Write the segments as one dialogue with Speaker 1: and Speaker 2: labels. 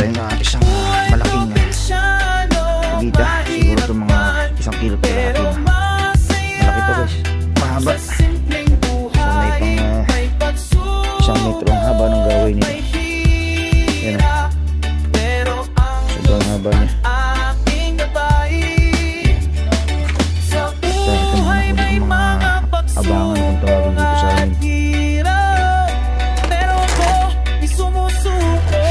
Speaker 1: Tayo na isang malaking bita. Siguro ito mga 1 kilo pero malaki to guys. Mahaba. So may pang 1 metro ang haba ng gawin nito. Yan o. Sobrang haba niya. Abangan kung tawagin dito sa amin.
Speaker 2: Pero ako isumusuko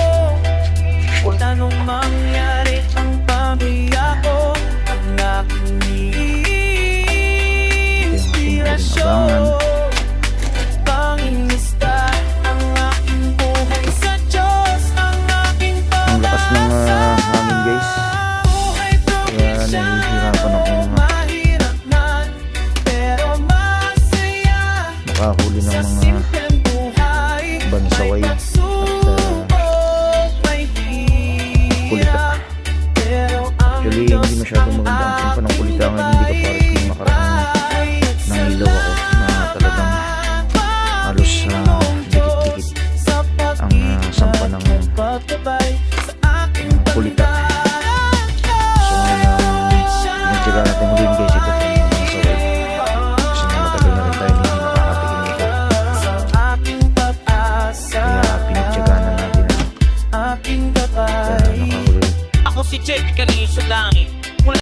Speaker 2: kung anong mangyari ang pamilya ko. Ang aking inspirasyon, pangingista ang aking buhay sa Diyos, ang aking
Speaker 1: Ang lakas ng
Speaker 2: pag-asa.
Speaker 1: hangin guys.
Speaker 2: Buhay
Speaker 1: Kaya nahihirapan akong
Speaker 2: mahirap man, pero masaya.
Speaker 1: makahuli ng
Speaker 2: Sa
Speaker 1: mga
Speaker 2: simpleng buhay,
Speaker 1: bansaway
Speaker 2: may
Speaker 1: at
Speaker 2: pagsubok, may
Speaker 1: kulitan.